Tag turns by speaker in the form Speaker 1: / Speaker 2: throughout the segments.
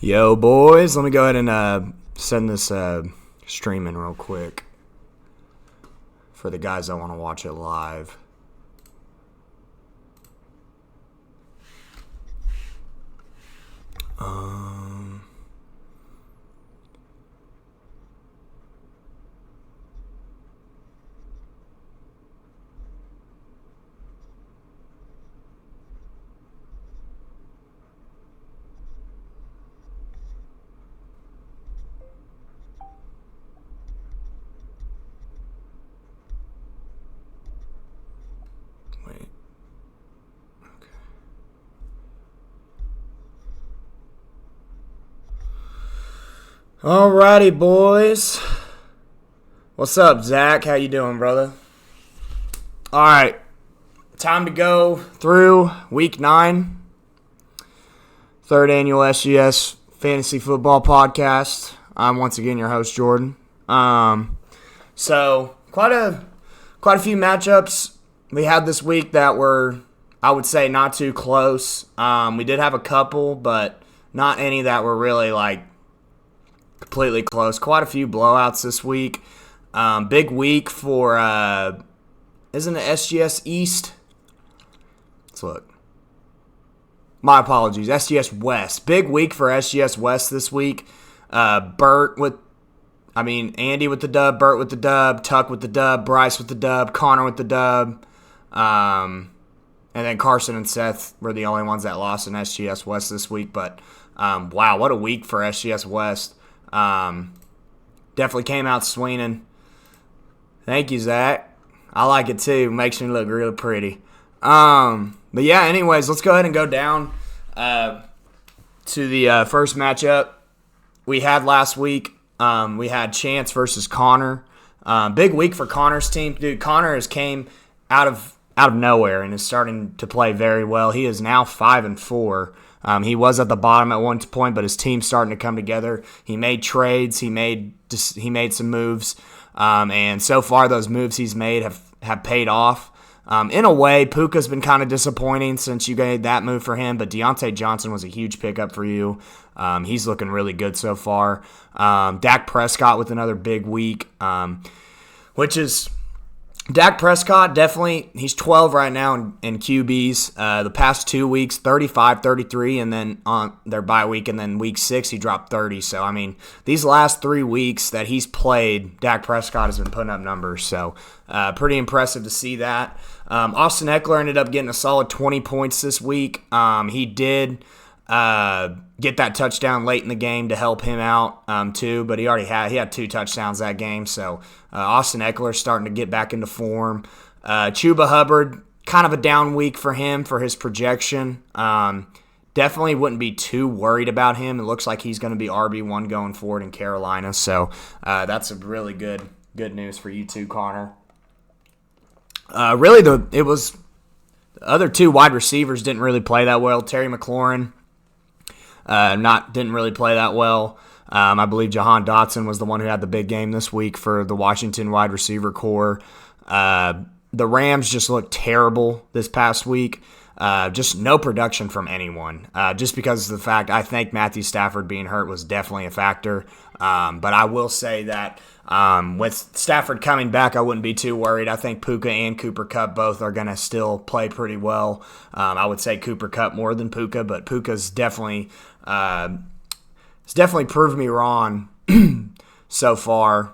Speaker 1: Yo, boys, let me go ahead and send this stream in real quick for the guys that want to watch it live. Wait. Okay. Alrighty, boys. What's up, Zach? How you doing, brother? All right. Time to go through week 9. Third annual SGS Fantasy Football Podcast. I'm once again your host, Jordan. So quite a few matchups we had this week that were, I would say, not too close. We did have a couple, but not any that were really like completely close. Quite a few blowouts this week. Big week for isn't it SGS East? Let's look. My apologies, SGS West. Big week for SGS West this week. Andy with the dub, Bert with the dub, Tuck with the dub, Bryce with the dub, Connor with the dub. And then Carson and Seth were the only ones that lost in SGS West this week. But, wow, what a week for SGS West. Definitely came out swinging. Thank you, Zach. I like it too. Makes me look really pretty. But yeah, anyways, let's go ahead and go down to the first matchup we had last week. We had Chance versus Connor. Big week for Connor's team. Dude, Connor has came out of nowhere and is starting to play very well. He is now 5-4. He was at the bottom at one point, but his team's starting to come together. He made trades. He made some moves. And so far, those moves he's made have paid off. In a way, Puka's been kind of disappointing since you made that move for him, but Deontay Johnson was a huge pickup for you. He's looking really good so far. Dak Prescott with another big week, which is Dak Prescott, definitely, he's 12 right now in QBs. The past 2 weeks, 35, 33, and then on their bye week, and then week 6, he dropped 30. So, I mean, these last 3 weeks that he's played, Dak Prescott has been putting up numbers. So, pretty impressive to see that. Austin Eckler ended up getting a solid 20 points this week. He did get that touchdown late in the game to help him out too, but he had 2 touchdowns that game. So Austin Eckler starting to get back into form. Chuba Hubbard, kind of a down week for him for his projection. Definitely wouldn't be too worried about him. It looks like he's going to be RB1 going forward in Carolina. So that's a really good news for you too, Connor. The other 2 wide receivers didn't really play that well. Terry McLaurin didn't really play that well. I believe Jahan Dotson was the one who had the big game this week for the Washington wide receiver core. The Rams just looked terrible this past week. Just no production from anyone. Just because of the fact I think Matthew Stafford being hurt was definitely a factor. But I will say that with Stafford coming back, I wouldn't be too worried. I think Puka and Cooper Kupp both are going to still play pretty well. I would say Cooper Kupp more than Puka, but Puka's definitely proved me wrong so far.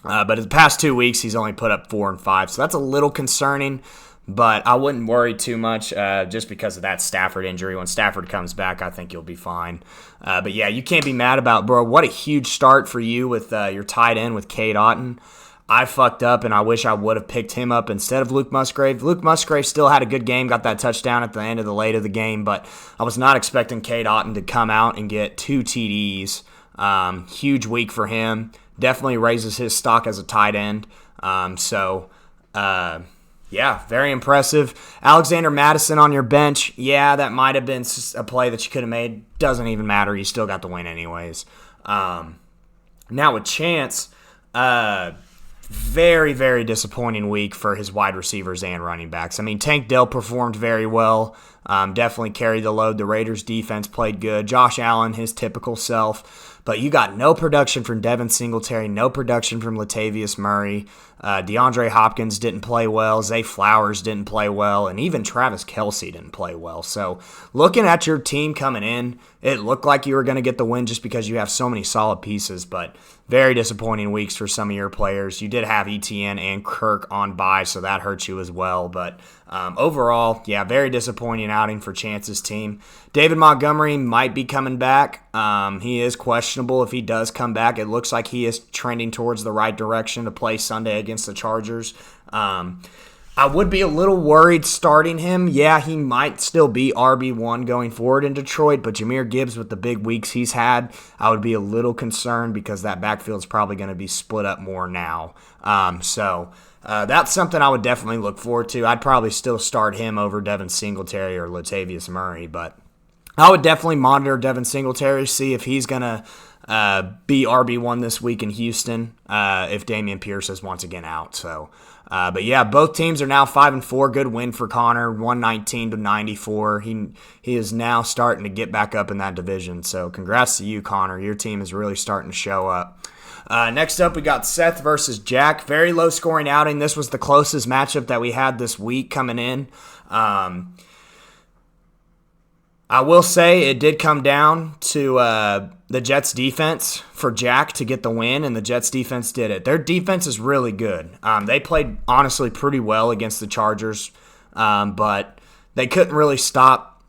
Speaker 1: But in the past 2 weeks, he's only put up 4 and 5, so that's a little concerning. But I wouldn't worry too much just because of that Stafford injury. When Stafford comes back, I think you'll be fine. But yeah, you can't be mad about, bro, what a huge start for you with your tight end with Cade Otton. I fucked up, and I wish I would have picked him up instead of Luke Musgrave. Luke Musgrave still had a good game, got that touchdown at the end of the late of the game, but I was not expecting Cade Otton to come out and get 2 TDs. Huge week for him. Definitely raises his stock as a tight end. Yeah, very impressive. Alexander Madison on your bench. Yeah, that might have been a play that you could have made. Doesn't even matter. You still got the win anyways. Now with Chance, very, very disappointing week for his wide receivers and running backs. I mean, Tank Dell performed very well. definitely carried the load. The Raiders' defense played good. Josh Allen, his typical self. But you got no production from Devin Singletary, no production from Latavius Murray. DeAndre Hopkins didn't play well. Zay Flowers didn't play well. And even Travis Kelce didn't play well. So looking at your team coming in, it looked like you were going to get the win just because you have so many solid pieces. But very disappointing weeks for some of your players. You did have ETN and Kirk on bye, so that hurt you as well. But overall, yeah, very disappointing outing for Chance's team. David Montgomery might be coming back. He is questionable if he does come back. It looks like he is trending towards the right direction to play Sunday against the Chargers. I would be a little worried starting him. Yeah, he might still be RB1 going forward in Detroit, but Jahmyr Gibbs, with the big weeks he's had, I would be a little concerned because that backfield is probably going to be split up more now. So that's something I would definitely look forward to. I'd probably still start him over Devin Singletary or Latavius Murray, but I would definitely monitor Devin Singletary, see if he's going to be RB1 this week in Houston if Dameon Pierce is once again out. So, but yeah, both teams are now 5-4. Good win for Connor, 119-94. He is now starting to get back up in that division. So, congrats to you, Connor. Your team is really starting to show up. Next up, we got Seth versus Jack. Very low scoring outing. This was the closest matchup that we had this week coming in. I will say it did come down to the Jets' defense for Jack to get the win, and the Jets' defense did it. Their defense is really good. They played, honestly, pretty well against the Chargers, but they couldn't really stop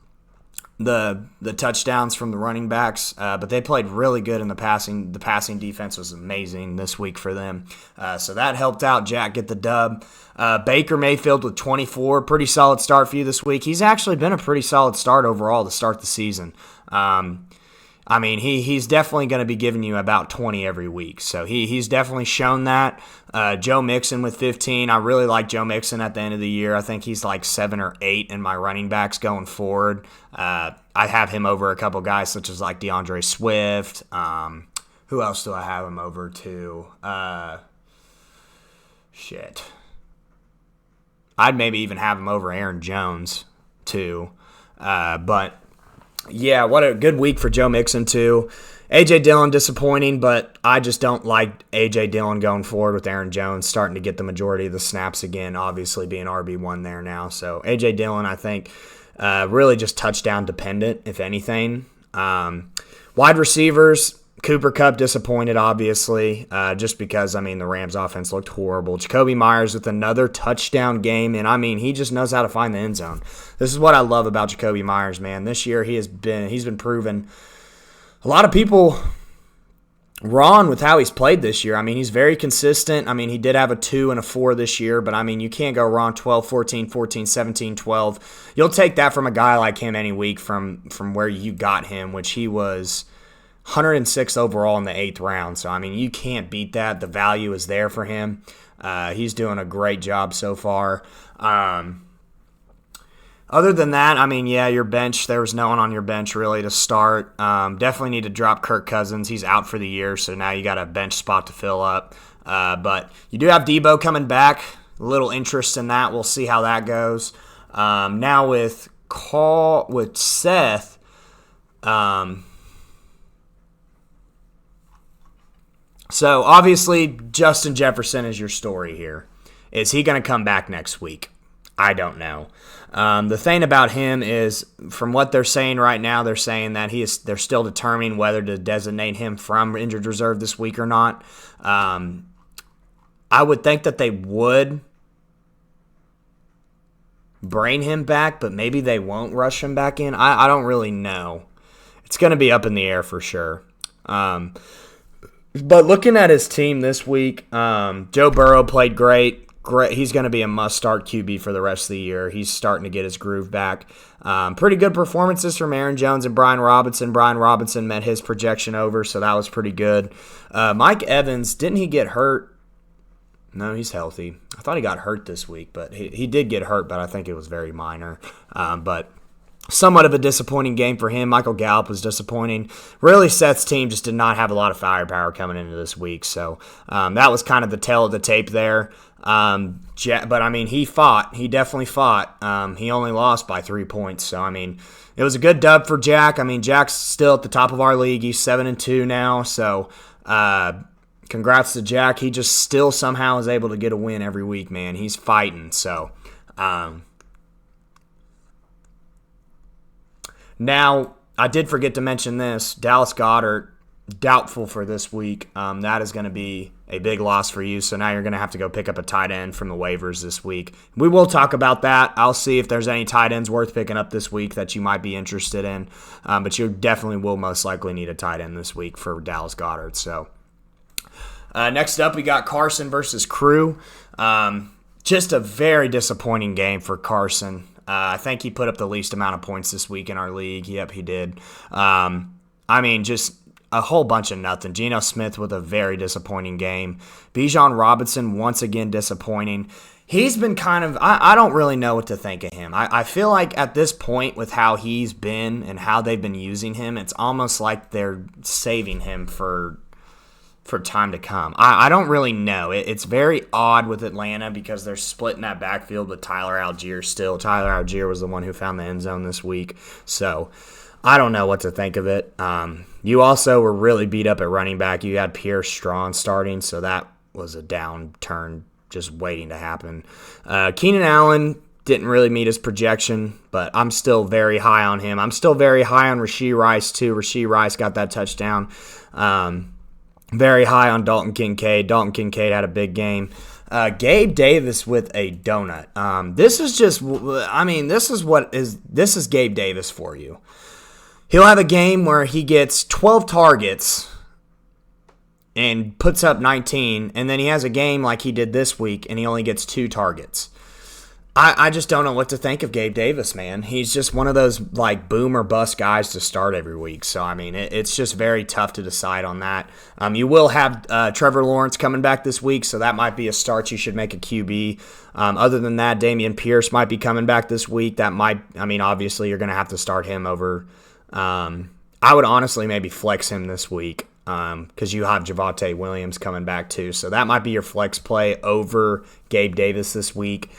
Speaker 1: the touchdowns from the running backs, but they played really good in the passing. The passing defense was amazing this week for them, so that helped out Jack get the dub. Baker Mayfield with 24, pretty solid start for you this week. He's actually been a pretty solid start overall to start the season. I mean, he's definitely going to be giving you about 20 every week, so he's definitely shown that. Joe Mixon with 15. I really like Joe Mixon at the end of the year. I think he's like 7 or 8 in my running backs going forward. I have him over a couple guys such as like DeAndre Swift. Who else do I have him over to? I'd maybe even have him over Aaron Jones too. But yeah, what a good week for Joe Mixon too. A.J. Dillon disappointing, but I just don't like A.J. Dillon going forward with Aaron Jones starting to get the majority of the snaps again, obviously being RB1 there now. So A.J. Dillon, I think, really just touchdown dependent, if anything. Wide receivers, Cooper Kupp disappointed, obviously, just because, I mean, the Rams offense looked horrible. Jacoby Myers with another touchdown game, and I mean, he just knows how to find the end zone. This is what I love about Jacoby Myers, man. This year he's been proven a lot of people wrong with how he's played this year. I mean, he's very consistent. I mean, he did have a 2 and a 4 this year, but I mean, you can't go wrong 12, 14, 14, 17, 12. You'll take that from a guy like him any week from where you got him, which he was 106 overall in the 8th round. So, I mean, you can't beat that. The value is there for him. He's doing a great job so far. Other than that, I mean, yeah, your bench, there was no one on your bench really to start. Definitely need to drop Kirk Cousins. He's out for the year, so now you got a bench spot to fill up. But you do have Debo coming back. A little interest in that. We'll see how that goes. Now with Seth, so obviously Justin Jefferson is your story here. Is he going to come back next week? I don't know. The thing about him is, from what they're saying right now, they're saying that they're still determining whether to designate him from injured reserve this week or not. I would think that they would bring him back, but maybe they won't rush him back in. I don't really know. It's going to be up in the air for sure. But looking at his team this week, Joe Burrow played great. He's going to be a must-start QB for the rest of the year. He's starting to get his groove back. Pretty good performances from Aaron Jones and Brian Robinson. Brian Robinson met his projection over, so that was pretty good. Mike Evans, didn't he get hurt? No, he's healthy. I thought he got hurt this week, but he did get hurt, but I think it was very minor. But somewhat of a disappointing game for him. Michael Gallup was disappointing. Really, Seth's team just did not have a lot of firepower coming into this week. So that was kind of the tale of the tape there. But, I mean, he fought. He definitely fought. He only lost by 3 points. So, I mean, it was a good dub for Jack. I mean, Jack's still at the top of our league. He's 7-2 now. So, congrats to Jack. He just still somehow is able to get a win every week, man. He's fighting. So, now, I did forget to mention this. Dallas Goedert, doubtful for this week. That is going to be a big loss for you. So now you're going to have to go pick up a tight end from the waivers this week. We will talk about that. I'll see if there's any tight ends worth picking up this week that you might be interested in. But you definitely will most likely need a tight end this week for Dallas Goedert. So next up, we got Carson versus Crew. Just a very disappointing game for Carson. I think he put up the least amount of points this week in our league. Yep, he did. I mean, just a whole bunch of nothing. Geno Smith with a very disappointing game. Bijan Robinson once again disappointing. He's been kind of – I don't really know what to think of him. I feel like at this point with how he's been and how they've been using him, it's almost like they're saving him for time to come. I don't really know. It's very odd with Atlanta because they're splitting that backfield with Tyler Algier still. Tyler Algier was the one who found the end zone this week. So I don't know what to think of it. You also were really beat up at running back. You had Pierre Strong starting, so that was a downturn just waiting to happen. Keenan Allen didn't really meet his projection, but I'm still very high on him. I'm still very high on Rashee Rice too. Rashee Rice got that touchdown. Very high on Dalton Kincaid. Dalton Kincaid had a big game. Gabe Davis with a donut. This is Gabe Davis for you. He'll have a game where he gets 12 targets and puts up 19, and then he has a game like he did this week, and he only gets 2 targets. I just don't know what to think of Gabe Davis, man. He's just one of those like boom or bust guys to start every week. So, I mean, it's just very tough to decide on that. You will have Trevor Lawrence coming back this week, so that might be a start you should make a QB. Other than that, Dameon Pierce might be coming back this week. That might, I mean, obviously you're going to have to start him over. I would honestly maybe flex him this week because you have Javonte Williams coming back too. So that might be your flex play over Gabe Davis this week.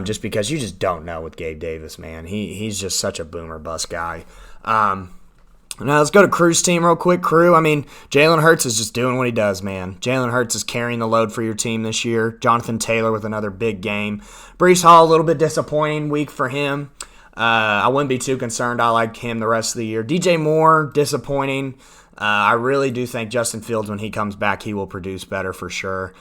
Speaker 1: Just because you just don't know with Gabe Davis, man. He's just such a boomer bust guy. Now let's go to Crew's team real quick. Crew, I mean, Jalen Hurts is just doing what he does, man. Jalen Hurts is carrying the load for your team this year. Jonathan Taylor with another big game. Breece Hall, a little bit disappointing week for him. I wouldn't be too concerned. I like him the rest of the year. DJ Moore, disappointing. I really do think Justin Fields, when he comes back, he will produce better for sure.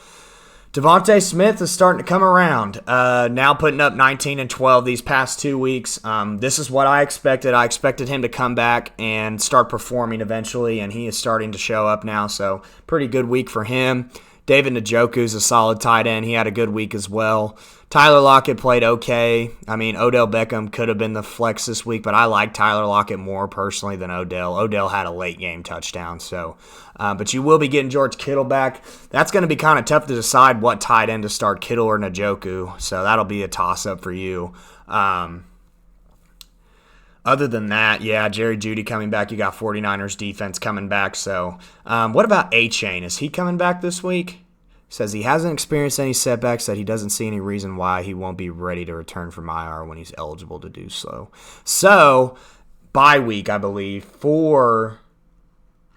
Speaker 1: Devontae Smith is starting to come around, now putting up 19 and 12 these past 2 weeks. This is what I expected. I expected him to come back and start performing eventually, and he is starting to show up now, so pretty good week for him. David Njoku is a solid tight end. He had a good week as well. Tyler Lockett played okay. I mean, Odell Beckham could have been the flex this week, but I like Tyler Lockett more personally than Odell. Odell had a late game touchdown, so. But you will be getting George Kittle back. That's going to be kind of tough to decide what tight end to start, Kittle or Njoku, so that'll be a toss-up for you. Other than that, yeah, Jerry Jeudy coming back. You got 49ers defense coming back. So what about A-Chain? Is he coming back this week? Says he hasn't experienced any setbacks, that he doesn't see any reason why he won't be ready to return from IR when he's eligible to do so. So, bye week, I believe,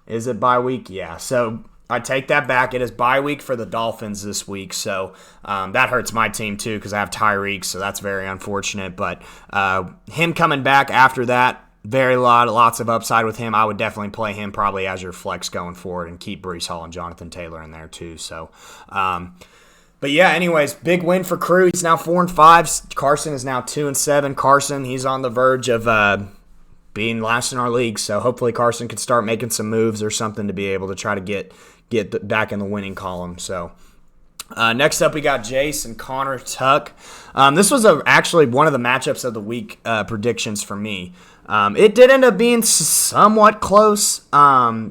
Speaker 1: is it bye week? Yeah, so I take that back. It is bye week for the Dolphins this week, so that hurts my team too because I have Tyreek, so that's very unfortunate. But him coming back after that, lots of upside with him. I would definitely play him probably as your flex going forward and keep Breece Hall and Jonathan Taylor in there too. So, but yeah, anyways, big win for Crew. He's now 4-5. Carson is now 2-7. Carson, he's on the verge of being last in our league. So hopefully Carson can start making some moves or something to be able to try to get back in the winning column. So. Next up, we got Jace and Connor Tuck. This was actually one of the matchups of the week predictions for me. It did end up being somewhat close. I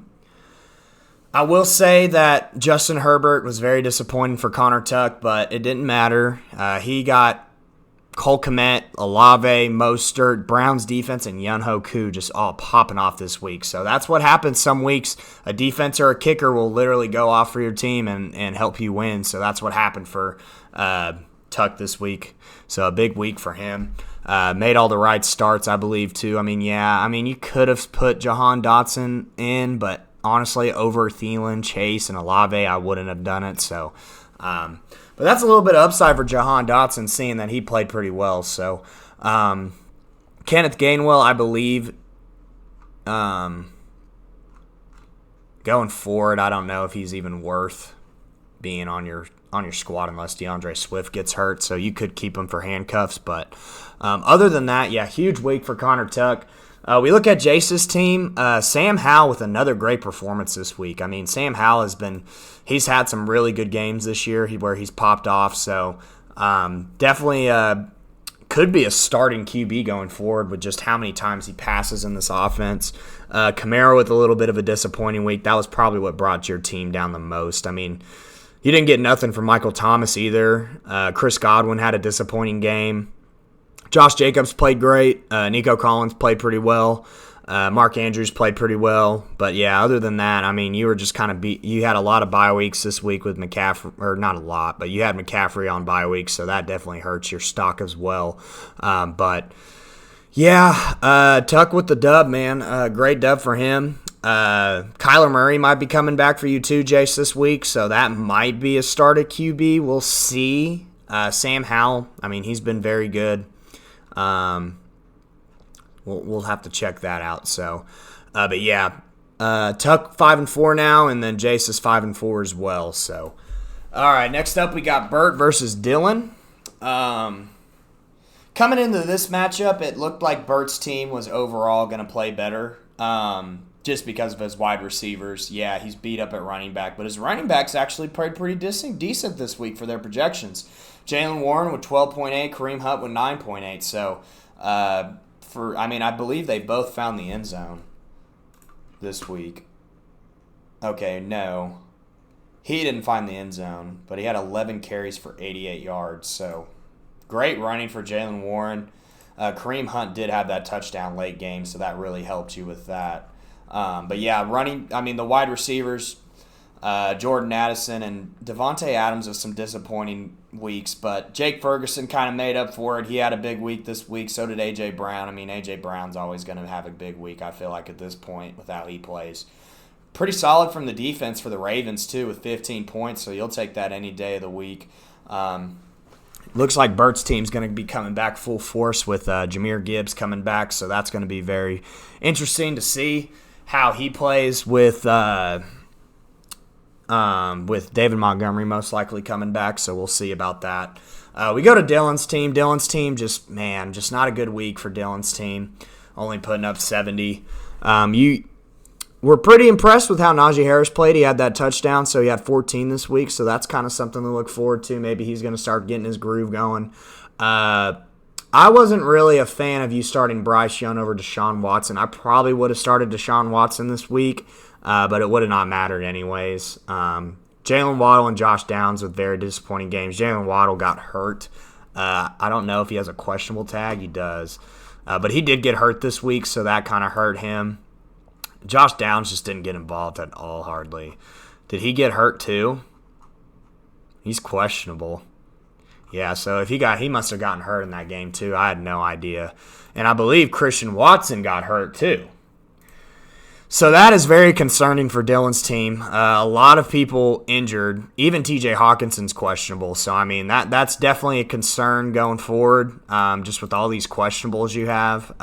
Speaker 1: will say that Justin Herbert was very disappointing for Connor Tuck, but it didn't matter. He got Cole Kmet, Olave, Mostert, Browns defense, and Yunho Koo just all popping off this week. So that's what happens some weeks. A defense or a kicker will literally go off for your team and help you win. So that's what happened for Tuck this week. So a big week for him. Made all the right starts, I believe, too. You could have put Jahan Dotson in, but honestly, over Thielen, Chase, and Olave, I wouldn't have done it. So, but that's a little bit of upside for Jahan Dotson, seeing that he played pretty well. So, Kenneth Gainwell, I believe, going forward, I don't know if he's even worth being on your squad unless DeAndre Swift gets hurt. So you could keep him for handcuffs. But other than that, yeah, huge week for Connor Tuck. We look at Jace's team. Sam Howell with another great performance this week. Sam Howell he's had some really good games this year where he's popped off. So definitely could be a starting QB going forward with just how many times he passes in this offense. Kamara with a little bit of a disappointing week. That was probably what brought your team down the most. You didn't get nothing from Michael Thomas either. Chris Godwin had a disappointing game. Josh Jacobs played great. Nico Collins played pretty well. Mark Andrews played pretty well. But, yeah, other than that, you were just kind of you had a lot of bye weeks this week with McCaffrey. Or not a lot, but you had McCaffrey on bye weeks, so that definitely hurts your stock as well. But, yeah, Tuck with the dub, man. Great dub for him. Kyler Murray might be coming back for you too, Jace, this week, so that might be a start at QB. We'll see. Sam Howell, he's been very good. We'll have to check that out. So, but yeah, Tuck 5-4 now, and then Jace is 5-4 as well. So, all right, next up we got Bert versus Dylan. Coming into this matchup, it looked like Bert's team was overall going to play better. Just because of his wide receivers. Yeah, he's beat up at running back, but his running backs actually played pretty decent this week for their projections. Jaylen Warren with 12.8, Kareem Hunt with 9.8. So, I believe they both found the end zone this week. Okay, no. He didn't find the end zone, but he had 11 carries for 88 yards. So, great running for Jaylen Warren. Kareem Hunt did have that touchdown late game, so that really helped you with that. But yeah, the wide receivers, Jordan Addison and Devontae Adams with some disappointing weeks, but Jake Ferguson kind of made up for it. He had a big week this week, so did A.J. Brown. A.J. Brown's always going to have a big week, I feel like, at this point with how he plays. Pretty solid from the defense for the Ravens, too, with 15 points, so you'll take that any day of the week. Looks like Bert's team's going to be coming back full force with Jahmyr Gibbs coming back, so that's going to be very interesting to see how he plays with David Montgomery most likely coming back, so we'll see about that. We go to Dylan's team. Dylan's team just not a good week for Dylan's team, only putting up 70. We're pretty impressed with how Najee Harris played. He had that touchdown, so he had 14 this week, so that's kind of something to look forward to. Maybe he's going to start getting his groove going. I wasn't really a fan of you starting Bryce Young over Deshaun Watson. I probably would have started Deshaun Watson this week, but it would have not mattered anyways. Jalen Waddle and Josh Downs with very disappointing games. Jalen Waddle got hurt. I don't know if he has a questionable tag. He does. But he did get hurt this week, so that kind of hurt him. Josh Downs just didn't get involved at all, hardly. Did he get hurt too? He's questionable. Yeah, so if he must have gotten hurt in that game too. I had no idea. And I believe Christian Watson got hurt too. So that is very concerning for Dylan's team. A lot of people injured. Even TJ Hawkinson's questionable. So, that's definitely a concern going forward, just with all these questionables you have.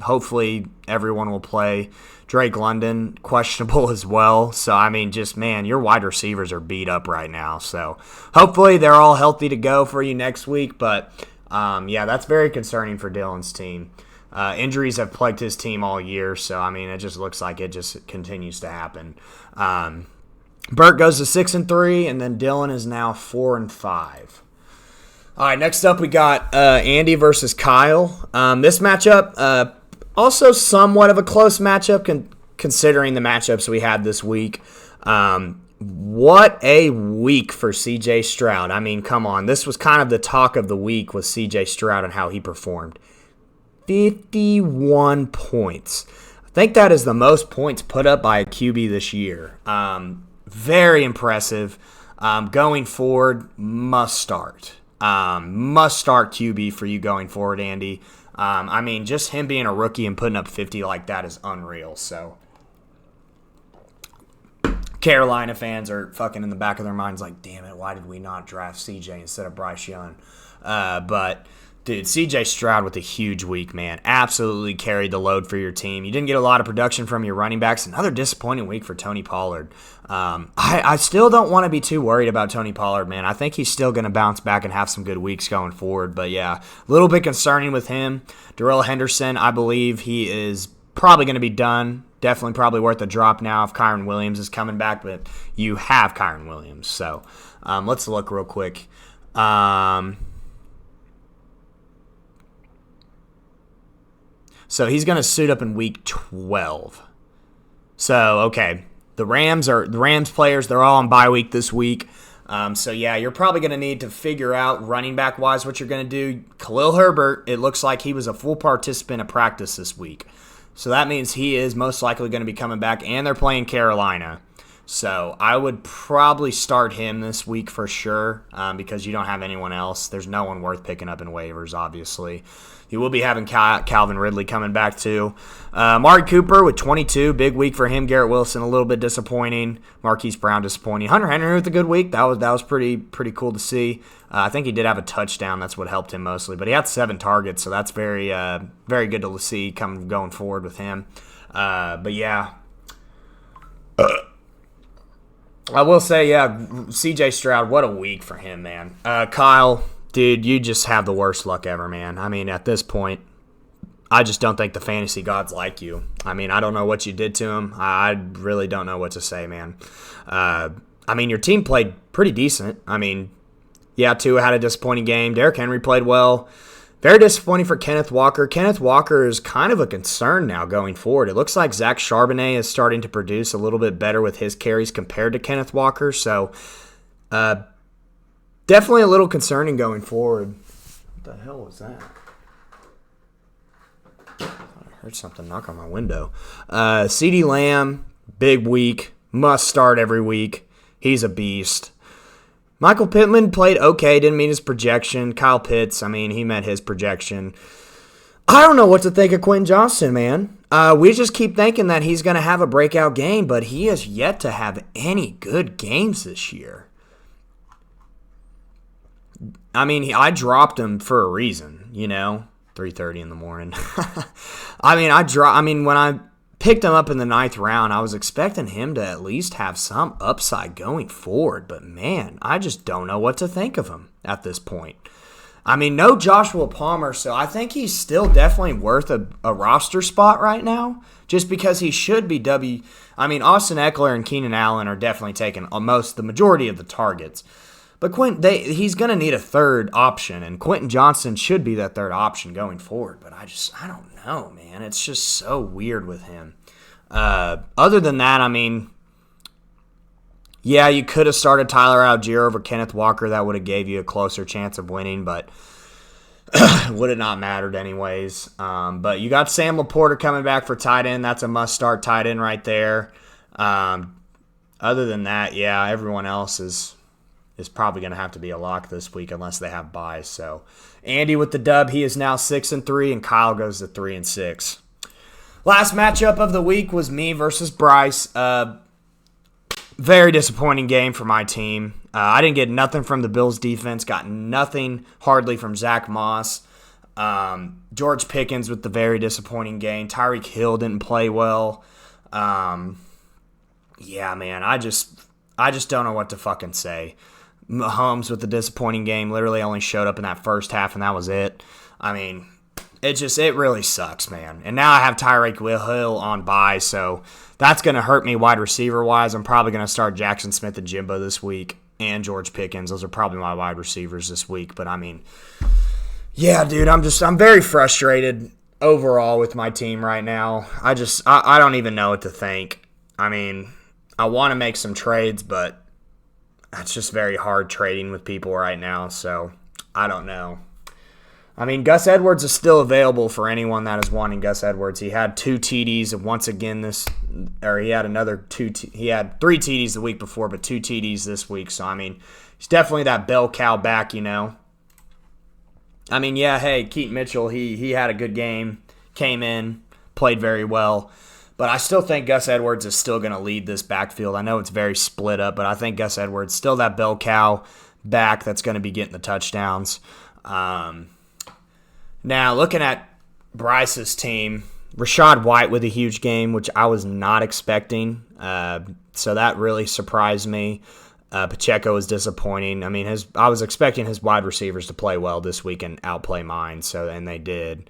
Speaker 1: Hopefully everyone will play. Drake London, questionable as well. So, your wide receivers are beat up right now. So, hopefully they're all healthy to go for you next week. But, that's very concerning for Dylan's team. Injuries have plagued his team all year, so it just looks like it just continues to happen. Bert goes to 6-3, and then Dylan is now 4-5. All right, next up we got Andy versus Kyle. This matchup, also somewhat of a close matchup considering the matchups we had this week. What a week for C.J. Stroud. I mean, come on. This was kind of the talk of the week with C.J. Stroud and how he performed. 51 points. I think that is the most points put up by a QB this year. Very impressive. Going forward, must start. Must start QB for you going forward, Andy. I mean, just him being a rookie and putting up 50 like that is unreal. So Carolina fans are fucking in the back of their minds like, damn it, why did we not draft CJ instead of Bryce Young? But, dude, CJ Stroud with a huge week, man. Absolutely carried the load for your team. You didn't get a lot of production from your running backs. Another disappointing week for Tony Pollard. I still don't want to be too worried about Tony Pollard, man. I think he's still going to bounce back and have some good weeks going forward. But, yeah, a little bit concerning with him. Darrell Henderson, I believe he is probably going to be done. Definitely probably worth a drop now if Kyron Williams is coming back, but you have Kyron Williams. So let's look real quick. So he's going to suit up in week 12. So, okay, the Rams players, they're all on bye week this week. So, yeah, you're probably going to need to figure out running back-wise what you're going to do. Khalil Herbert, it looks like he was a full participant of practice this week. So that means he is most likely going to be coming back, and they're playing Carolina. So I would probably start him this week for sure because you don't have anyone else. There's no one worth picking up in waivers, obviously. You will be having Calvin Ridley coming back too. Amari Cooper with 22, big week for him. Garrett Wilson a little bit disappointing. Marquise Brown disappointing. Hunter Henry with a good week. That was pretty cool to see. I think he did have a touchdown. That's what helped him mostly. But he had 7 targets, so that's very good to see going forward with him. But yeah. I will say, yeah, C.J. Stroud, what a week for him, man. Kyle, dude, you just have the worst luck ever, man. I mean, at this point, I just don't think the fantasy gods like you. I mean, I don't know what you did to him. I really don't know what to say, man. I mean, your team played pretty decent. I mean, yeah, Tua had a disappointing game. Derrick Henry played well. Very disappointing for Kenneth Walker. Kenneth Walker is kind of a concern now going forward. It looks like Zach Charbonnet is starting to produce a little bit better with his carries compared to Kenneth Walker. So, definitely a little concerning going forward. What the hell was that? I heard something knock on my window. CeeDee Lamb, big week. Must start every week. He's a beast. Michael Pittman played okay, didn't meet his projection. Kyle Pitts, I mean, he met his projection. I don't know what to think of Quentin Johnston, man. We just keep thinking that he's going to have a breakout game, but he has yet to have any good games this year. I mean, I dropped him for a reason, 3:30 in the morning. I mean, when I picked him up in the 9th round, I was expecting him to at least have some upside going forward. But, man, I just don't know what to think of him at this point. I mean, no Joshua Palmer, so I think he's still definitely worth a roster spot right now just because he should be I mean, Austin Eckler and Keenan Allen are definitely taking the majority of the targets. But he's going to need a third option, and Quentin Johnston should be that third option going forward. But I don't know, man. It's just so weird with him. Other than that, I mean, yeah, you could have started Tyler Algier over Kenneth Walker. That would have gave you a closer chance of winning, but would have not mattered anyways. But you got Sam Laporta coming back for tight end. That's a must-start tight end right there. Other than that, yeah, everyone else is probably going to have to be a lock this week unless they have buys. So Andy with the dub, he is now 6-3, and Kyle goes to 3-6. Last matchup of the week was me versus Bryce. Very disappointing game for my team. I didn't get nothing from the Bills defense, got nothing hardly from Zach Moss. George Pickens with the very disappointing game. Tyreek Hill didn't play well. Yeah, man, I just don't know what to fucking say. Mahomes with the disappointing game literally only showed up in that first half, and that was it. I mean, it really sucks, man. And now I have Tyreek Hill on bye, so that's going to hurt me wide receiver-wise. I'm probably going to start Jackson Smith and Jimbo this week and George Pickens. Those are probably my wide receivers this week. But, I mean, yeah, dude, I'm very frustrated overall with my team right now. I don't even know what to think. I mean, I want to make some trades, but it's just very hard trading with people right now, so I don't know. I mean, Gus Edwards is still available for anyone that is wanting Gus Edwards. He had 2 TDs once again he had another he had 3 TDs the week before, but 2 TDs this week. So, I mean, he's definitely that bell cow back, I mean, yeah, hey, Keaton Mitchell, he had a good game, came in, played very well. But I still think Gus Edwards is still going to lead this backfield. I know it's very split up, but I think Gus Edwards still that bell cow back that's going to be getting the touchdowns. Now, looking at Bryce's team, Rachaad White with a huge game, which I was not expecting. So that really surprised me. Pacheco was disappointing. I mean, I was expecting his wide receivers to play well this week and outplay mine, and they did.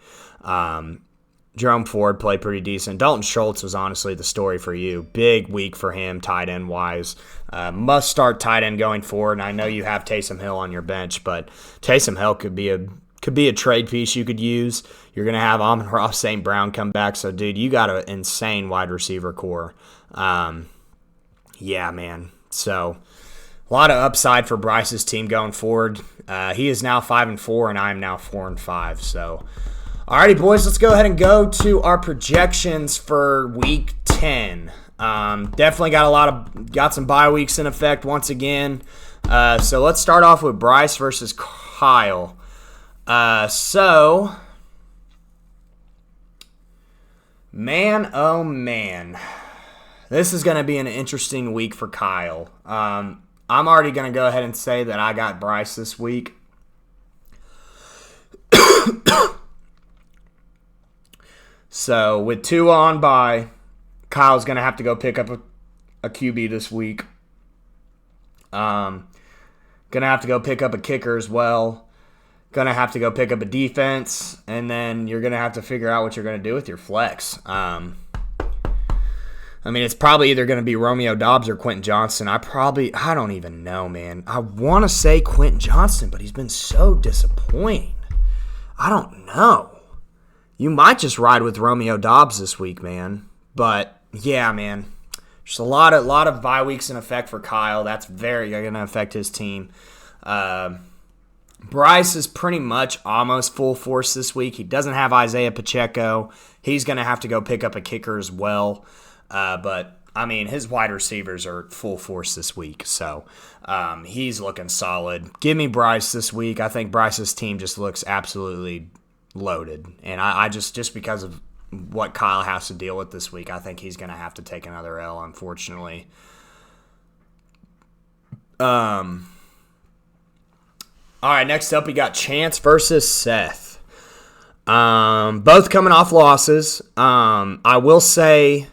Speaker 1: Jerome Ford played pretty decent. Dalton Schultz was honestly the story for you. Big week for him, tight end wise. Must start tight end going forward. And I know you have Taysom Hill on your bench, but Taysom Hill could be a trade piece you could use. You're going to have Amon-Ra St. Brown come back. So, dude, you got an insane wide receiver core. Yeah, man. So, a lot of upside for Bryce's team going forward. He is now 5-4, and I am now 4-5. So, alrighty, boys, let's go ahead and go to our projections for Week 10. Definitely got some bye weeks in effect once again. So let's start off with Bryce versus Kyle. Man, oh man, this is going to be an interesting week for Kyle. I'm already going to go ahead and say that I got Bryce this week. So with 2 on bye, Kyle's going to have to go pick up a QB this week. Going to have to go pick up a kicker as well. Going to have to go pick up a defense, and then you're going to have to figure out what you're going to do with your flex. I mean, it's probably either going to be Romeo Doubs or Quentin Johnston. I don't even know, man. I want to say Quentin Johnston, but he's been so disappointing. I don't know. You might just ride with Romeo Doubs this week, man. But, yeah, man. There's a lot of bye weeks in effect for Kyle. That's very going to affect his team. Bryce is pretty much almost full force this week. He doesn't have Isaiah Pacheco. He's going to have to go pick up a kicker as well. But, I mean, his wide receivers are full force this week. So, he's looking solid. Give me Bryce this week. I think Bryce's team just looks absolutely loaded. And I just because of what Kyle has to deal with this week, I think he's going to have to take another L, unfortunately. All right, next up we got Chance versus Seth. Both coming off losses. I will say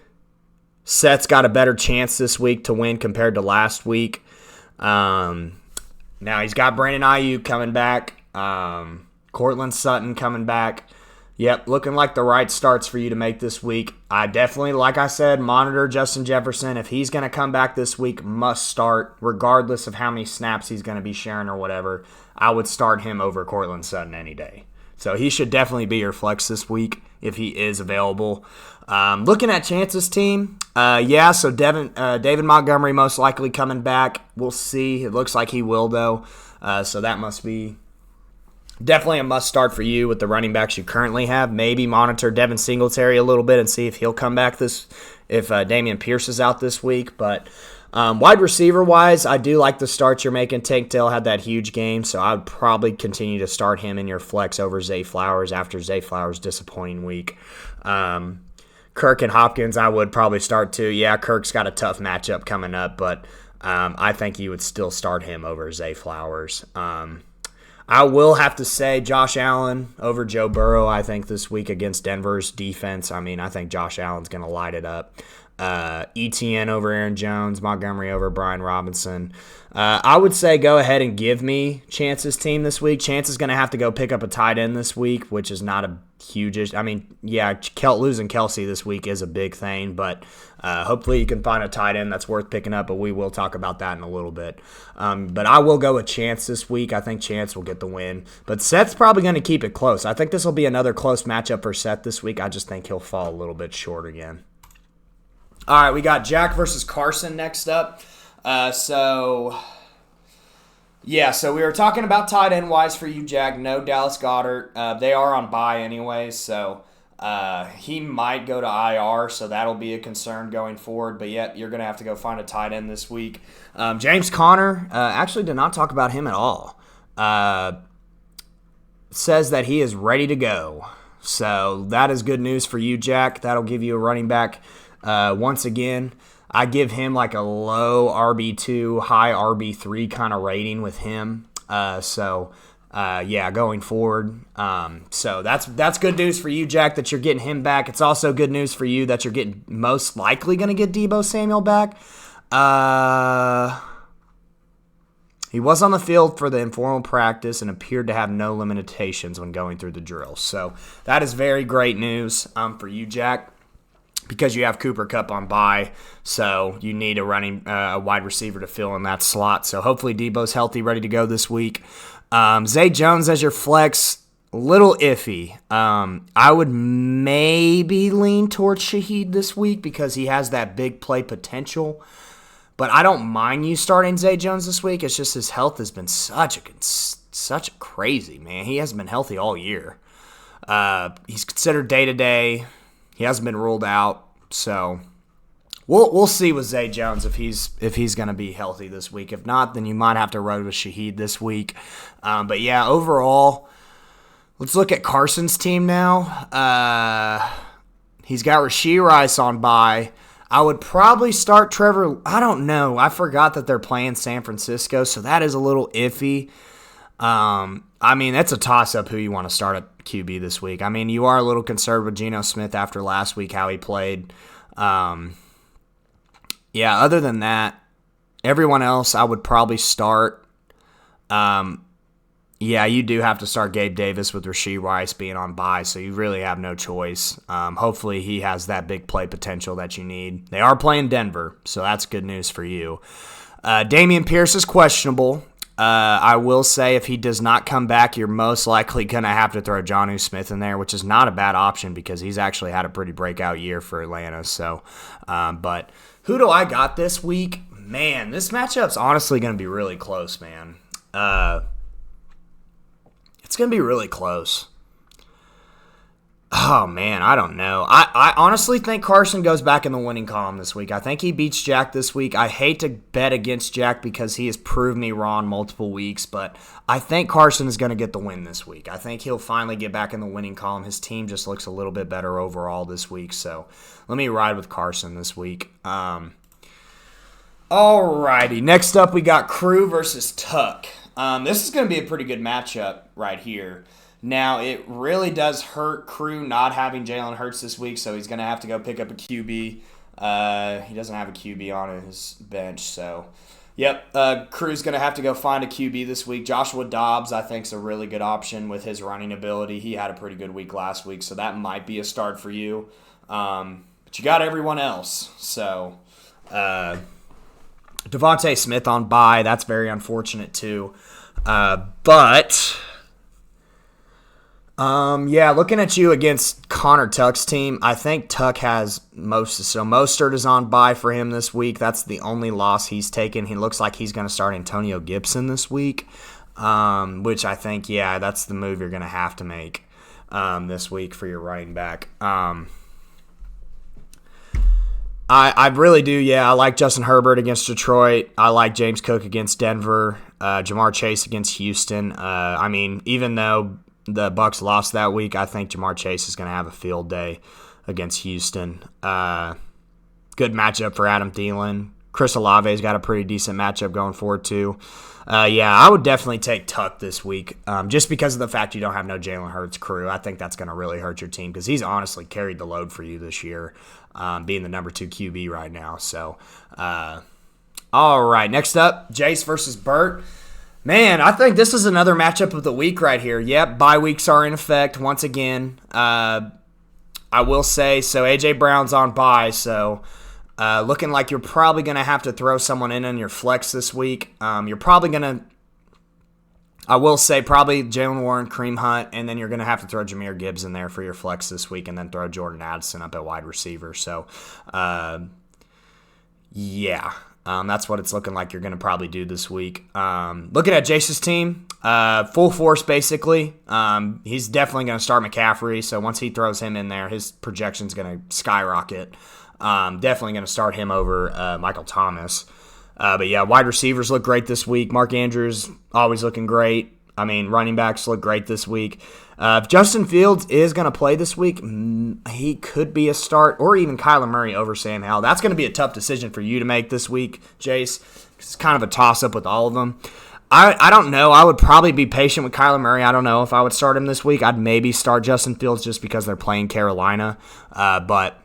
Speaker 1: Seth's got a better chance this week to win compared to last week. Now he's got Brandon Ayuk coming back. Cortland Sutton coming back. Yep, looking like the right starts for you to make this week. I definitely, like I said, monitor Justin Jefferson. If he's going to come back this week, must start, regardless of how many snaps he's going to be sharing or whatever. I would start him over Cortland Sutton any day. So he should definitely be your flex this week if he is available. Looking at Chance's team, so David Montgomery most likely coming back. We'll see. It looks like he will, though. So that must be definitely a must-start for you with the running backs you currently have. Maybe monitor Devin Singletary a little bit and see if he'll come back if Damian Pierce is out this week. But wide receiver-wise, I do like the starts you're making. Tank Dell had that huge game, so I would probably continue to start him in your flex over Zay Flowers after Zay Flowers' disappointing week. Kirk and Hopkins, I would probably start too. Yeah, Kirk's got a tough matchup coming up, but I think you would still start him over Zay Flowers. I will have to say Josh Allen over Joe Burrow, I think, this week against Denver's defense. I mean, I think Josh Allen's going to light it up. ETN over Aaron Jones, Montgomery over Brian Robinson. I would say go ahead and give me Chance's team this week. Chance is going to have to go pick up a tight end this week, which is not a huge – I mean, yeah, losing Kelsey this week is a big thing, but hopefully you can find a tight end that's worth picking up, but we will talk about that in a little bit. But I will go with Chance this week. I think Chance will get the win. But Seth's probably going to keep it close. I think this will be another close matchup for Seth this week. I just think he'll fall a little bit short again. All right, we got Jack versus Carson next up. So we were talking about tight end wise for you, Jack. No Dallas Goedert. They are on bye anyways, so he might go to IR, so that'll be a concern going forward. But yet, you're going to have to go find a tight end this week. James Conner, actually did not talk about him at all. Says that he is ready to go. So that is good news for you, Jack. That'll give you a running back once again. I give him like a low RB2, high RB3 kind of rating with him. Going forward. So that's good news for you, Jack, that you're getting him back. It's also good news for you that you're getting most likely going to get Deebo Samuel back. He was on the field for the informal practice and appeared to have no limitations when going through the drills. So that is very great news for you, Jack, because you have Cooper Kupp on bye, so you need a wide receiver to fill in that slot. So hopefully Deebo's healthy, ready to go this week. Zay Jones as your flex, a little iffy. I would maybe lean towards Shaheed this week because he has that big play potential. But I don't mind you starting Zay Jones this week. It's just his health has been such a crazy, man. He hasn't been healthy all year. He's considered day-to-day. He hasn't been ruled out. So we'll see with Zay Jones if he's going to be healthy this week. If not, then you might have to ride with Shaheed this week. But yeah, overall, let's look at Carson's team now. He's got Rashee Rice on bye. I would probably start Trevor. I don't know. I forgot that they're playing San Francisco, so that is a little iffy. That's a toss-up who you want to start at QB this week. I mean, you are a little concerned with Geno Smith after last week, how he played. Other than that, everyone else I would probably start. You do have to start Gabe Davis with Rashee Rice being on bye, so you really have no choice. Hopefully he has that big play potential that you need. They are playing Denver, so that's good news for you. Dameon Pierce is questionable. I will say if he does not come back, you're most likely going to have to throw Jonnu Smith in there, which is not a bad option because he's actually had a pretty breakout year for Atlanta. So, but who do I got this week? Man, this matchup's honestly going to be really close, man. It's going to be really close. Oh, man, I don't know. I honestly think Carson goes back in the winning column this week. I think he beats Jack this week. I hate to bet against Jack because he has proved me wrong multiple weeks, but I think Carson is going to get the win this week. I think he'll finally get back in the winning column. His team just looks a little bit better overall this week, so let me ride with Carson this week. Alrighty, next up we got Crew versus Tuck. This is going to be a pretty good matchup right here. Now, it really does hurt Crew not having Jalen Hurts this week, so he's going to have to go pick up a QB. He doesn't have a QB on his bench, so Crew's going to have to go find a QB this week. Joshua Dobbs, I think, is a really good option with his running ability. He had a pretty good week last week, so that might be a start for you. But you got everyone else, so Devontae Smith on bye. That's very unfortunate too. Looking at you against Connor Tuck's team, I think Tuck has Mostert is on bye for him this week. That's the only loss he's taken. He looks like he's going to start Antonio Gibson this week, which I think, that's the move you're going to have to make this week for your running back. I really do, I like Justin Herbert against Detroit. I like James Cook against Denver. Jamar Chase against Houston. Even though the Bucs lost that week, I think Jamar Chase is going to have a field day against Houston. Good matchup for Adam Thielen. Chris Olave's got a pretty decent matchup going forward too. I would definitely take Tuck this week just because of the fact you don't have no Jalen Hurts Crew. I think that's going to really hurt your team because he's honestly carried the load for you this year, being the number 2 QB right now. So, all right, next up, Jace versus Burt. Man, I think this is another matchup of the week right here. Yep, bye weeks are in effect once again. I will say, so A.J. Brown's on bye, so looking like you're probably going to have to throw someone in on your flex this week. You're probably going to, I will say, probably Jalen Warren, Kareem Hunt, and then you're going to have to throw Jahmyr Gibbs in there for your flex this week and then throw Jordan Addison up at wide receiver. So Yeah, that's what it's looking like you're going to probably do this week. Looking at Jace's team, full force basically. He's definitely going to start McCaffrey, so once he throws him in there, his projection's going to skyrocket. Definitely going to start him over Michael Thomas. But yeah, wide receivers look great this week. Mark Andrews always looking great. I mean, running backs look great this week. If Justin Fields is going to play this week, he could be a start, or even Kyler Murray over Sam Howell. That's going to be a tough decision for you to make this week, Jace. It's kind of a toss-up with all of them. I don't know. I would probably be patient with Kyler Murray. I don't know if I would start him this week. I'd maybe start Justin Fields just because they're playing Carolina. But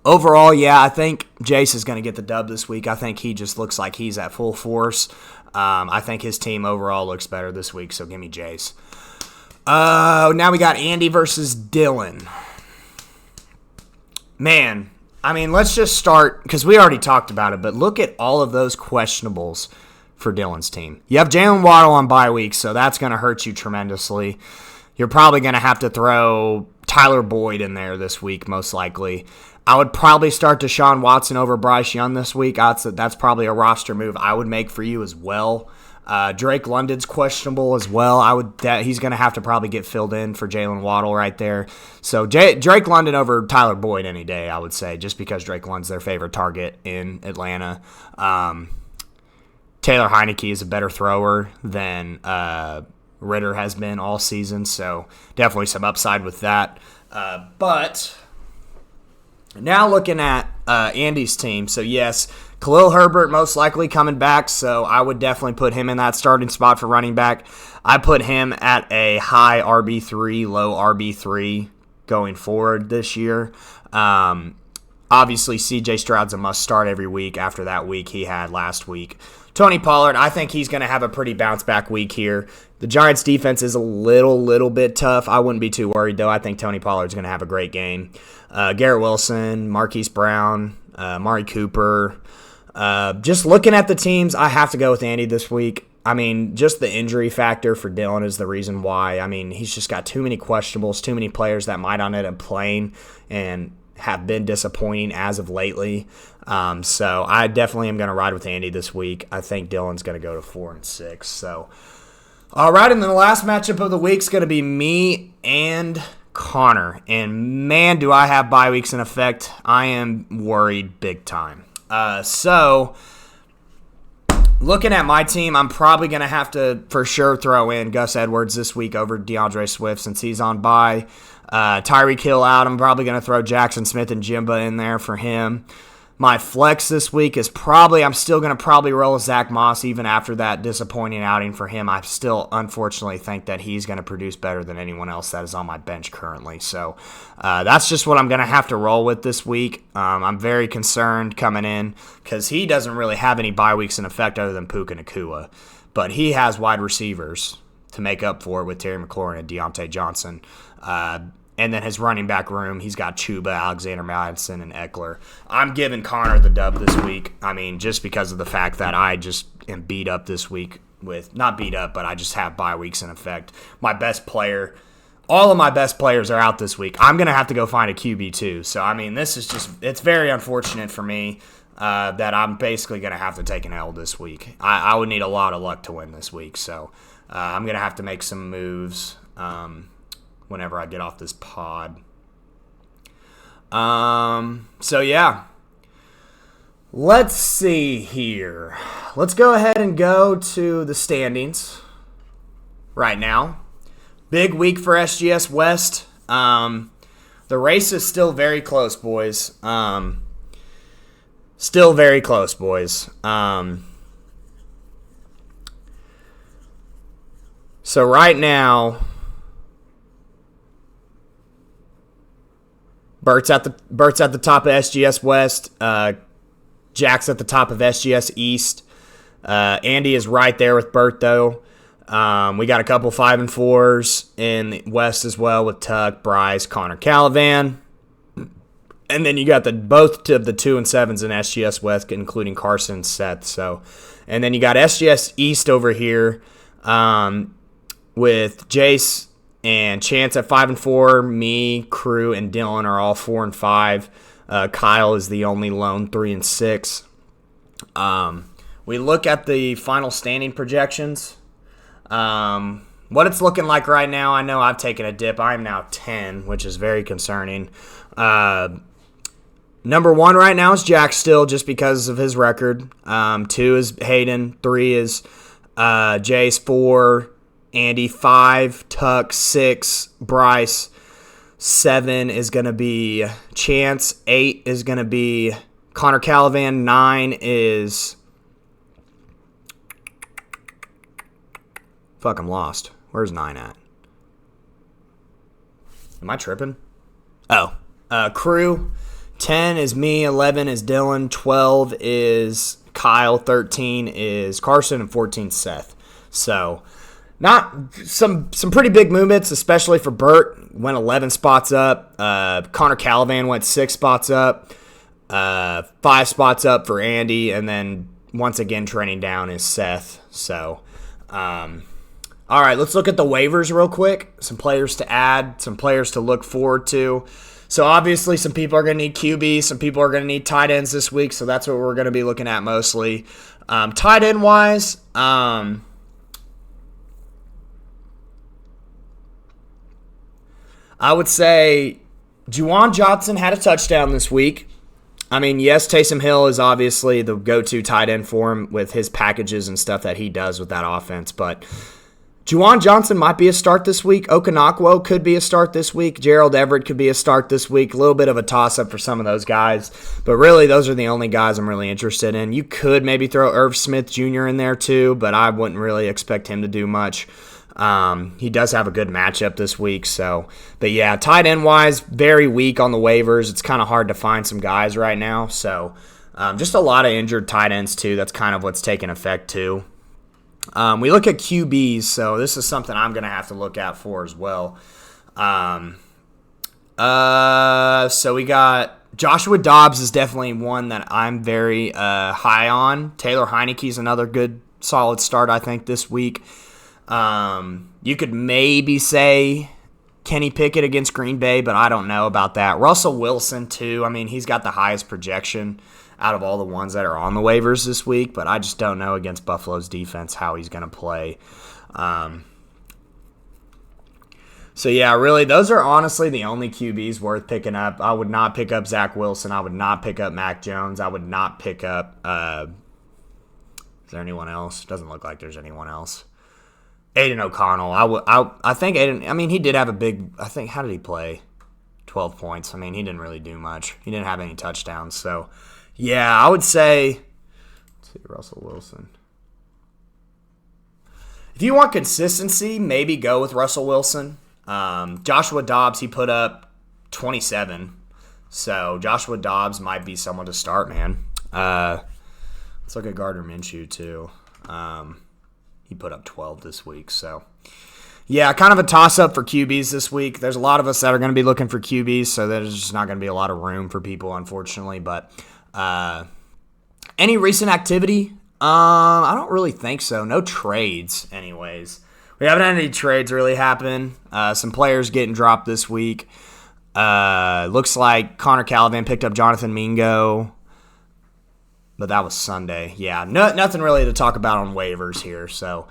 Speaker 1: overall, yeah, I think Jace is going to get the dub this week. I think he just looks like he's at full force. I think his team overall looks better this week, so give me Jace. Now we got Andy versus Dylan. Man, I mean, let's just start, because we already talked about it, but look at all of those questionables for Dylan's team. You have Jalen Waddle on bye week, so that's going to hurt you tremendously. You're probably going to have to throw Tyler Boyd in there this week, most likely. I would probably start Deshaun Watson over Bryce Young this week. That's probably a roster move I would make for you as well. Drake London's questionable as well. He's going to have to probably get filled in for Jalen Waddle right there. So Drake London over Tyler Boyd any day, I would say, just because Drake London's their favorite target in Atlanta. Taylor Heineke is a better thrower than Ritter has been all season, so definitely some upside with that. But now looking at Andy's team, so yes, Khalil Herbert most likely coming back, so I would definitely put him in that starting spot for running back. I put him at a high RB3, low RB3 going forward this year. Obviously, CJ Stroud's a must-start every week after that week he had last week. Tony Pollard, I think he's going to have a pretty bounce-back week here. The Giants' defense is a little bit tough. I wouldn't be too worried, though. I think Tony Pollard's going to have a great game. Garrett Wilson, Marquise Brown, Amari Cooper. Just looking at the teams, I have to go with Andy this week. I mean, just the injury factor for Dylan is the reason why. I mean, he's just got too many questionables, too many players that might not end up playing and have been disappointing as of lately. So I definitely am going to ride with Andy this week. I think Dylan's going to go to 4-6. So, all right, and then the last matchup of the week is going to be me and Connor. And man, do I have bye weeks in effect. I am worried big time. So looking at my team, I'm probably going to have to for sure throw in Gus Edwards this week over DeAndre Swift since he's on bye. Tyreek Hill out. I'm probably going to throw Jackson Smith and Jimba in there for him. My flex this week is I'm still going to probably roll Zach Moss even after that disappointing outing for him. I still, unfortunately, think that he's going to produce better than anyone else that is on my bench currently. So that's just what I'm going to have to roll with this week. I'm very concerned coming in because he doesn't really have any bye weeks in effect other than Puka Nacua. But he has wide receivers to make up for it with Terry McLaurin and Deontay Johnson. And then his running back room, he's got Chuba, Alexander Mattison, and Eckler. I'm giving Connor the dub this week. I mean, just because of the fact that I just am beat up this week with, not beat up, but I just have bye weeks in effect. My best player, all of my best players are out this week. I'm going to have to go find a QB too. So, I mean, this is just, it's very unfortunate for me that I'm basically going to have to take an L this week. I would need a lot of luck to win this week. So, I'm going to have to make some moves. Whenever I get off this pod. So yeah. Let's see here. Let's go ahead and go to the standings right now. Big week for SGS West. The race is still very close, boys. Still very close, boys. So right now, Bert's at the top of SGS West. Jack's at the top of SGS East. Andy is right there with Bert, though. We got a couple 5 and 4s in the West as well with Tuck, Bryce, Connor Calavan. And then you got both of the 2 and 7s in SGS West, including Carson and Seth. So, and then you got SGS East over here with Jace and Chance at 5 and 4. Me, Crew, and Dylan are all 4 and 5. Kyle is the only lone 3 and 6. We look at the final standing projections. What it's looking like right now, I know I've taken a dip. I am now 10, which is very concerning. Number 1 right now is Jack still, just because of his record. 2 is Hayden. 3 is Jace. 4, Andy. 5, Tuck. 6, Bryce. 7 is going to be Chance. 8 is going to be Connor Calavan. 9 is... Fuck, I'm lost. Where's 9 at? Am I tripping? Oh. Crew. 10 is me. 11 is Dylan. 12 is Kyle. 13 is Carson. And 14 is Seth. So, not some pretty big movements, especially for Bert. Went 11 spots up. Connor Calavan went 6 spots up. 5 spots up for Andy. And then, once again, trending down is Seth. So, all right, let's look at the waivers real quick. Some players to add, some players to look forward to. So, obviously, some people are going to need QB. Some people are going to need tight ends this week, so that's what we're going to be looking at mostly. Tight end-wise, I would say Juwan Johnson had a touchdown this week. I mean, yes, Taysom Hill is obviously the go-to tight end for him with his packages and stuff that he does with that offense, but Juwan Johnson might be a start this week. Okanakwo could be a start this week. Gerald Everett could be a start this week. A little bit of a toss-up for some of those guys. But really, those are the only guys I'm really interested in. You could maybe throw Irv Smith Jr. in there too, but I wouldn't really expect him to do much. He does have a good matchup this week. But yeah, tight end-wise, very weak on the waivers. It's kind of hard to find some guys right now. So just a lot of injured tight ends too. That's kind of what's taking effect too. We look at QBs, so this is something I'm going to have to look out for as well. So we got Joshua Dobbs is definitely one that I'm very high on. Taylor Heineke's another good, solid start, I think, this week. You could maybe say Kenny Pickett against Green Bay, but I don't know about that. Russell Wilson, too. I mean, he's got the highest projection out of all the ones that are on the waivers this week, but I just don't know against Buffalo's defense how he's going to play. So, yeah, really, those are honestly the only QBs worth picking up. I would not pick up Zach Wilson. I would not pick up Mac Jones. I would not pick up is there anyone else? Doesn't look like there's anyone else. Aiden O'Connell. I think Aiden, I mean, he did have a big, I think, how did he play? 12 points. I mean, he didn't really do much. He didn't have any touchdowns, so... Yeah, I would say, let's see, Russell Wilson. If you want consistency, maybe go with Russell Wilson. Joshua Dobbs, he put up 27. So Joshua Dobbs might be someone to start, man. Let's look at Gardner Minshew, too. He put up 12 this week. So, yeah, kind of a toss-up for QBs this week. There's a lot of us that are going to be looking for QBs, so there's just not going to be a lot of room for people, unfortunately. But any recent activity? I don't really think so. No trades, anyways. We haven't had any trades really happen. Some players getting dropped this week. Looks like Connor Calavan picked up Jonathan Mingo, but that was Sunday. Yeah, nothing really to talk about on waivers here. So,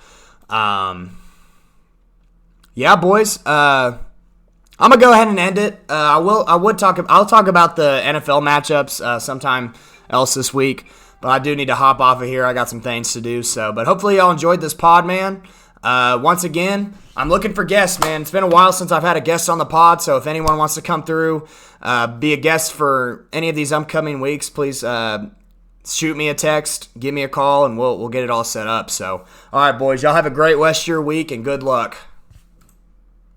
Speaker 1: yeah, boys. I'm gonna go ahead and end it. I'll talk about the NFL matchups sometime else this week, but I do need to hop off of here. I got some things to do. So, but hopefully y'all enjoyed this pod, man. Once again, I'm looking for guests, man. It's been a while since I've had a guest on the pod, so if anyone wants to come through, be a guest for any of these upcoming weeks, please shoot me a text, give me a call, and we'll get it all set up. So, all right, boys, y'all have a great rest of your week, and good luck.